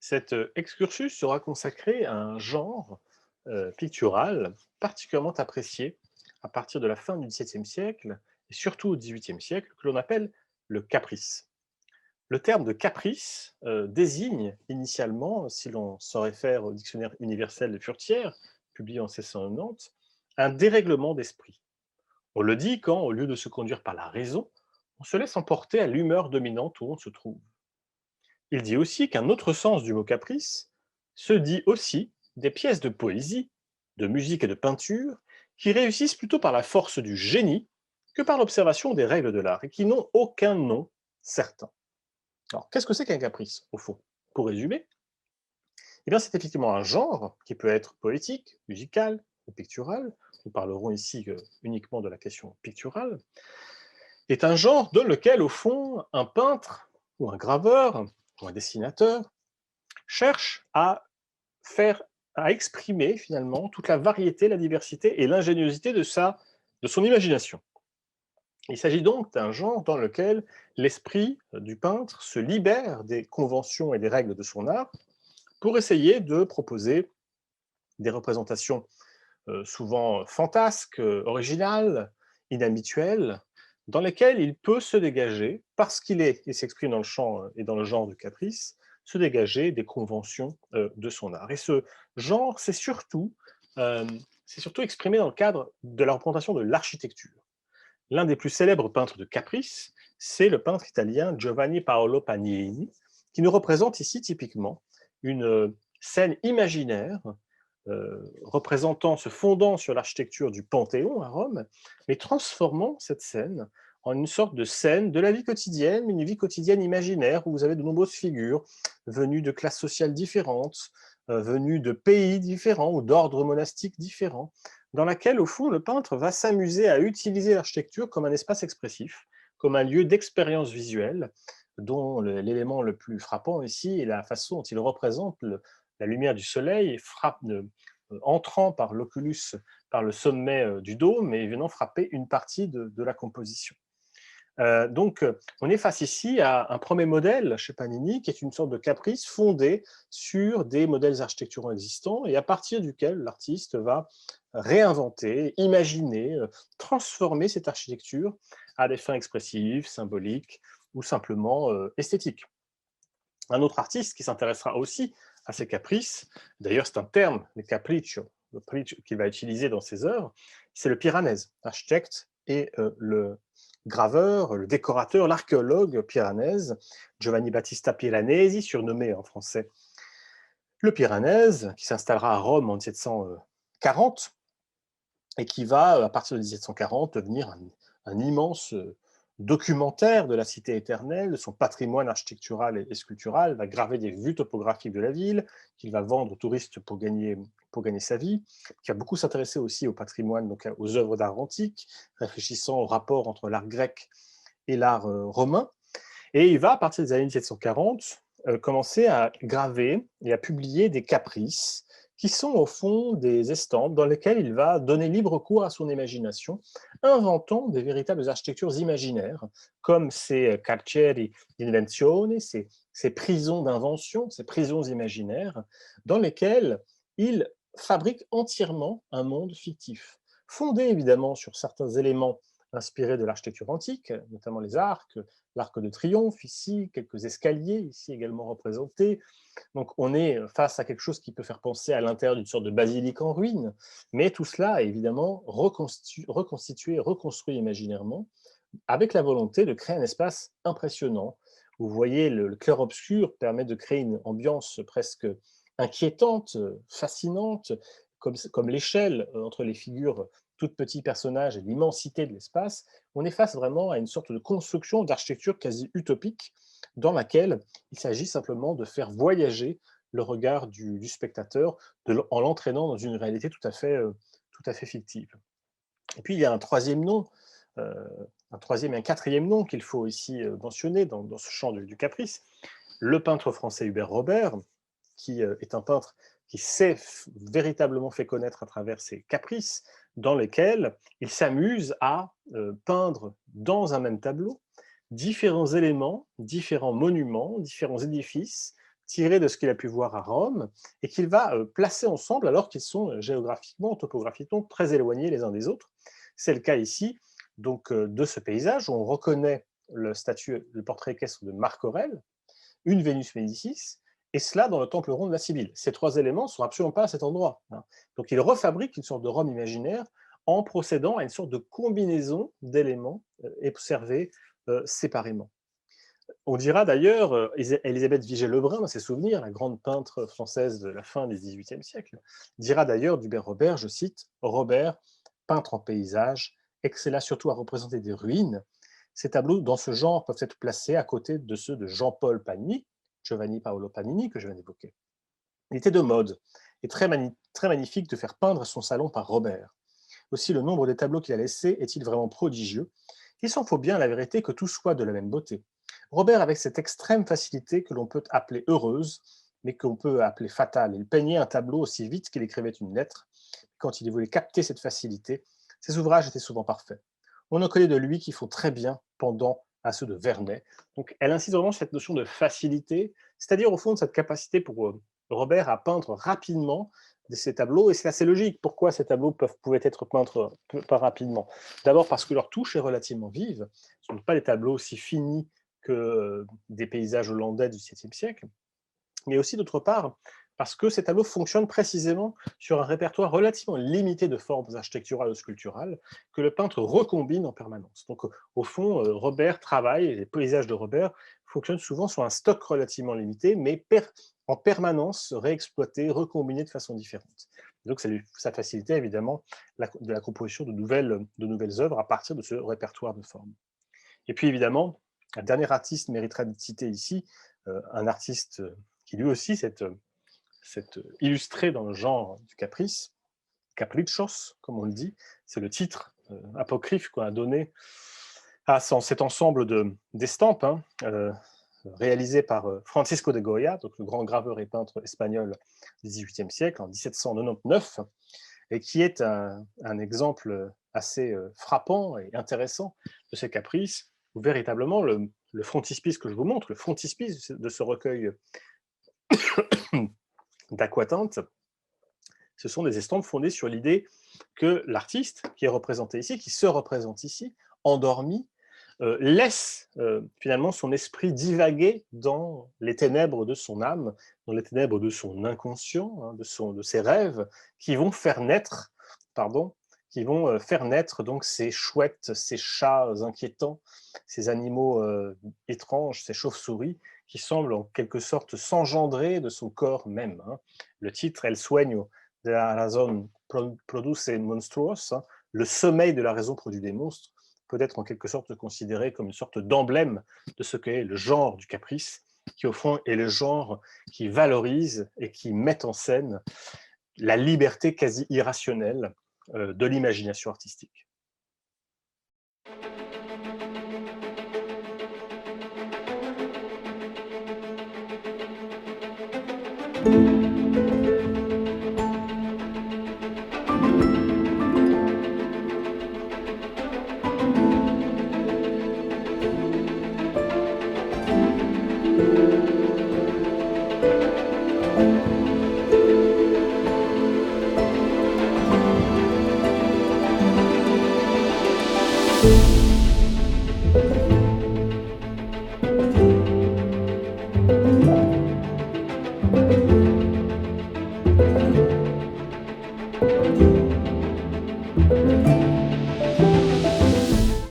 Cet excursus sera consacré à un genre pictural particulièrement apprécié à partir de la fin du XVIIe siècle et surtout au XVIIIe siècle, que l'on appelle le caprice. Le terme de caprice désigne initialement, si l'on s'en réfère au dictionnaire universel de Furetière, publié en 1690, un dérèglement d'esprit. On le dit quand, au lieu de se conduire par la raison, on se laisse emporter à l'humeur dominante où on se trouve. Il dit aussi qu'un autre sens du mot caprice se dit aussi des pièces de poésie, de musique et de peinture qui réussissent plutôt par la force du génie que par l'observation des règles de l'art et qui n'ont aucun nom certain. Alors, qu'est-ce que c'est qu'un caprice, au fond? Pour résumer, eh bien, c'est effectivement un genre qui peut être poétique, musical ou pictural. Nous parlerons ici uniquement de la question picturale. Est un genre dans lequel, au fond, un peintre ou un graveur ou un dessinateur cherche faire, à exprimer finalement toute la variété, la diversité et l'ingéniosité de son imagination. Il s'agit donc d'un genre dans lequel l'esprit du peintre se libère des conventions et des règles de son art pour essayer de proposer des représentations souvent fantasques, originales, inhabituelles, dans lesquelles il peut se dégager, parce il s'exprime dans le champ et dans le genre du caprice, se dégager des conventions de son art. Et ce genre, euh, c'est surtout exprimé dans le cadre de la représentation de l'architecture. L'un des plus célèbres peintres de caprice, c'est le peintre italien Giovanni Paolo Pagnini, qui nous représente ici typiquement une scène imaginaire se fondant sur l'architecture du Panthéon à Rome, mais transformant cette scène en une sorte de scène de la vie quotidienne, une vie quotidienne imaginaire où vous avez de nombreuses figures venues de classes sociales différentes, venues de pays différents ou d'ordres monastiques différents, dans laquelle, au fond, le peintre va s'amuser à utiliser l'architecture comme un espace expressif, comme un lieu d'expérience visuelle, dont l'élément le plus frappant ici est la façon dont il représente la lumière du soleil entrant par l'oculus, par le sommet du dôme et venant frapper une partie de la composition. On est face ici à un premier modèle chez Panini qui est une sorte de caprice fondé sur des modèles architecturaux existants et à partir duquel l'artiste va réinventer, imaginer, transformer cette architecture à des fins expressives, symboliques ou simplement esthétiques. Un autre artiste qui s'intéressera aussi à ces caprices, d'ailleurs c'est un terme, les capriccio, qu'il va utiliser dans ses œuvres, c'est le Piranèse, architecte et le graveur, le décorateur, l'archéologue piranèse, Giovanni Battista Piranesi, surnommé en français le Piranèse, qui s'installera à Rome en 1740 et qui va, à partir de 1740, devenir un immense documentaire de la cité éternelle, de son patrimoine architectural et sculptural, va graver des vues topographiques de la ville, qu'il va vendre aux touristes pour gagner sa vie, qui va beaucoup s'intéresser aussi au patrimoine, donc aux œuvres d'art antique, réfléchissant au rapport entre l'art grec et l'art romain. Et il va, à partir des années 1740, commencer à graver et à publier des caprices qui sont au fond des estampes dans lesquelles il va donner libre cours à son imagination, inventant des véritables architectures imaginaires, comme ces carceri d'invenzione, ces prisons d'invention, ces prisons imaginaires, dans lesquelles il fabrique entièrement un monde fictif, fondé évidemment sur certains éléments inspirés de l'architecture antique, notamment les arcs, l'arc de triomphe ici, quelques escaliers ici également représentés. Donc on est face à quelque chose qui peut faire penser à l'intérieur d'une sorte de basilique en ruine, mais tout cela est évidemment reconstitué, reconstruit imaginairement, avec la volonté de créer un espace impressionnant. Vous voyez, le clair-obscur permet de créer une ambiance presque inquiétante, fascinante, comme l'échelle entre les figures toutes petits personnages et l'immensité de l'espace. On est face vraiment à une sorte de construction d'architecture quasi utopique dans laquelle il s'agit simplement de faire voyager le regard du spectateur en l'entraînant dans une réalité tout à fait fictive. Et puis il y a un troisième nom, euh, un troisième et un quatrième nom qu'il faut ici mentionner dans ce champ caprice, le peintre français Hubert Robert, qui est un peintre qui s'est véritablement fait connaître à travers ses caprices, dans lesquels il s'amuse à peindre dans un même tableau différents éléments, différents monuments, différents édifices, tirés de ce qu'il a pu voir à Rome et qu'il va placer ensemble alors qu'ils sont géographiquement, topographiquement très éloignés les uns des autres. C'est le cas ici donc, de ce paysage où on reconnaît le portrait équestre de Marc Aurèle, une Vénus Médicis, et cela dans le temple rond de la Sibylle. Ces trois éléments ne sont absolument pas à cet endroit. Donc il refabrique une sorte de Rome imaginaire en procédant à une sorte de combinaison d'éléments observés séparément. On dira d'ailleurs, Élisabeth Vigée-Lebrun, dans ses souvenirs, la grande peintre française de la fin du XVIIIe siècle, dira d'ailleurs d'Hubert Robert, je cite, « Robert, peintre en paysage, excella surtout à représenter des ruines. Ces tableaux dans ce genre peuvent être placés à côté de ceux de Jean-Paul Panini, Giovanni Paolo Panini, que je viens d'évoquer. Il était de mode et très magnifique de faire peindre son salon par Robert. Aussi, le nombre des tableaux qu'il a laissés est-il vraiment prodigieux. Il s'en faut bien la vérité que tout soit de la même beauté. Robert, avec cette extrême facilité que l'on peut appeler heureuse, mais qu'on peut appeler fatale, il peignait un tableau aussi vite qu'il écrivait une lettre. Quand il voulait capter cette facilité, ses ouvrages étaient souvent parfaits. On en connaît de lui qui font très bien pendant à ceux de Vernet. Donc, elle insiste vraiment sur cette notion de facilité, c'est-à-dire au fond de cette capacité pour Robert à peindre rapidement ces tableaux, et c'est assez logique. Pourquoi ces tableaux pouvaient être peints pas rapidement? D'abord parce que leur touche est relativement vive. Ce ne sont pas des tableaux aussi finis que des paysages hollandais du XVIIe siècle, mais aussi d'autre part parce que ces tableaux fonctionnent précisément sur un répertoire relativement limité de formes architecturales ou sculpturales que le peintre recombine en permanence. Donc au fond, Robert travaille, les paysages de Robert fonctionnent souvent sur un stock relativement limité, mais en permanence réexploité, recombiné de façon différente. Donc ça facilitait évidemment de la composition de nouvelles œuvres à partir de ce répertoire de formes. Et puis évidemment, un dernier artiste mériterait d'être cité ici, un artiste qui lui aussi s'est illustré dans le genre du caprice, caprichos, comme on le dit, c'est le titre apocryphe qu'on a donné à cet ensemble d'estampes réalisé par Francisco de Goya, donc le grand graveur et peintre espagnol du XVIIIe siècle, en 1799, et qui est un exemple assez frappant et intéressant de ces caprices, où véritablement le frontispice que je vous montre, le frontispice de ce recueil d'Aquatinte, ce sont des estampes fondées sur l'idée que l'artiste qui est représenté ici, qui se représente ici, endormi, laisse finalement son esprit divaguer dans les ténèbres de son âme, dans les ténèbres de son inconscient, de ses rêves, qui vont faire naître, donc ces chouettes, ces chats inquiétants, ces animaux étranges, ces chauves-souris, qui semblent en quelque sorte s'engendrer de son corps même. Le titre « El sueño de la razón produce monstruos », le sommeil de la raison produit des monstres, peut être en quelque sorte considéré comme une sorte d'emblème de ce qu'est le genre du caprice, qui au fond est le genre qui valorise et qui met en scène la liberté quasi irrationnelle de l'imagination artistique.